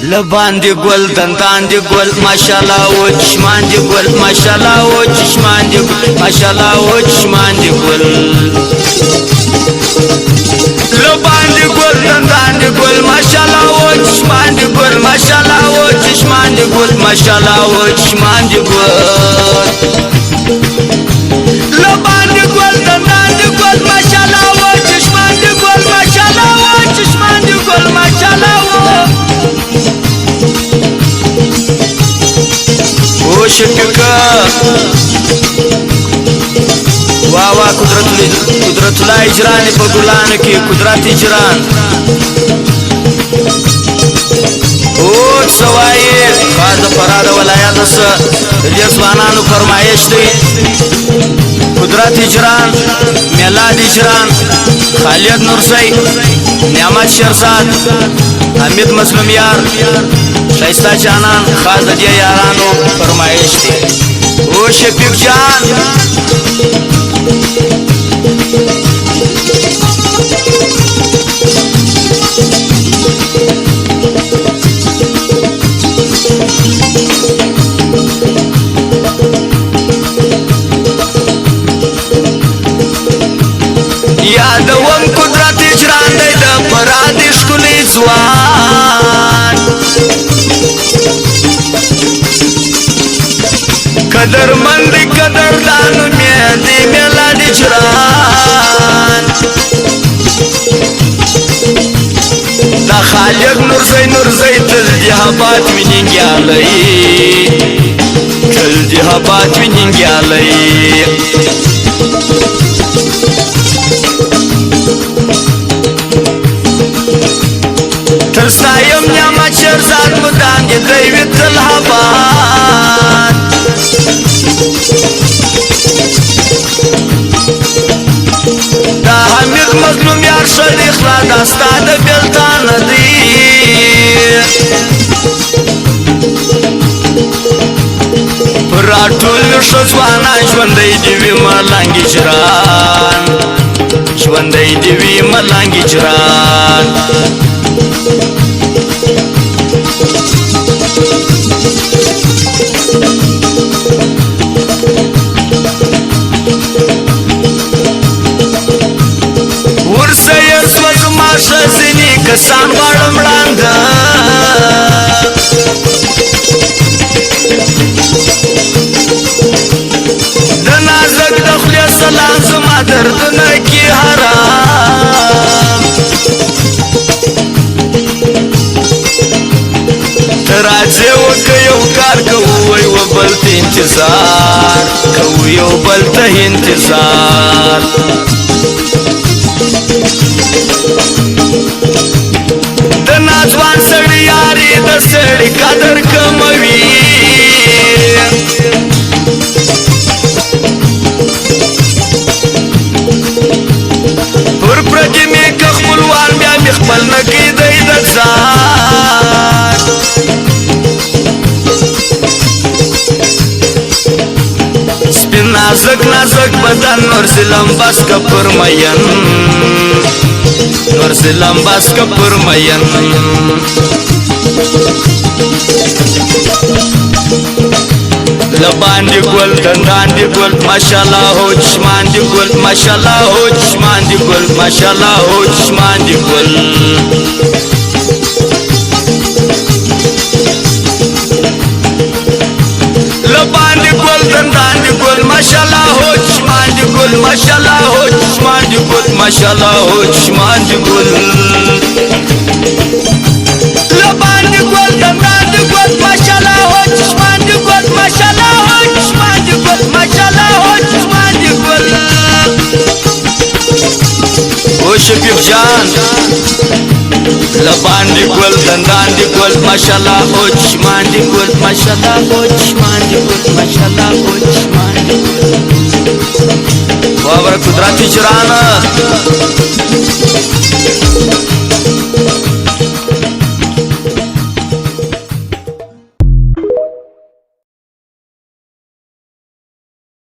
لبان دی گل دندان دی گل ماشاءالله و چشمان دی گل ماشاءالله و چشمان دی گل ماشاءالله و چشمان دی گل لبان دی گل دندان دی گل ماشاءالله و چشمان دی گل ماشاءالله و چشمان دی گل ماشاءالله و چشمان دی گل لبان دی گل دندان دی گل ماشاءالله و چشمان دی گل ماشاءالله و چشمان دی گل ماشاءالله و شککا واوا قدرت الله اجران په ګلانو کې قدرت اجران او سوای خاص فراد ولایت سره د ځوانانو فرمایش دی قدرت اجران میلاد اجران خالد نورسی نعمت شرزاد حمید مسلم یار شایسته جانان خاص د یارانو فرمایش دی او شفیق جان یادوم قدرت اجران دی د فراد ښکلی ځوان قدرمند قدردانو مې دی میلاد اجران دا خالق نورزی تل جهابات می ننګیالی تل جهابات می ننګیالی ترستایم نعمت شرزاد مدان دی دیوی تل حبات دا حمید مظلوم یار شریخ را دستا دا بیلتان دی پرا ټول شزوانا ژوندی دیوی ملنگی جران ژوندی دیوی ملنگی جران ورسه سوز ماشه زینی کسان غړم لاندې د نازک د خلی سلام زما دردونه کی حرام تراځه وکه یو کار کوي و بل ته انتظار کوي یو بل ته انتظار د ناځوان سړی یاري د سړی قدر کموي پر پردي مې خپلوان بیا مې خپل نه کېدی د ځان سپین نازک بدن نور ظلم بس که پر مین نور ظلم بس که پر مین لبان دی گل دندان دی گل ماشاءالله ہو چشمان دی گل ماشاءالله ہو چشمان دی گل ماشاءالله ہو چشمان دی گل لبان دی گل دندان دی گل ماشاءالله ہو چشمان دی گل ماشاءالله ہو چشمان دی گل ماشاءالله ہو چشمان دی گل لبان دی گل دندان دی گل ماشاءالله ہو چشمان دی گل ماشاءالله ہو چشمان دی گل ماشاءالله ہو چشمان دی گل او شفیق جان لبان دی گل دندان دی گل ماشاءالله ہو چشمان دی گل ماشاءالله ہو چشمان دی گل ماشاءالله ہو چشمان دی گل واور قدرت اجران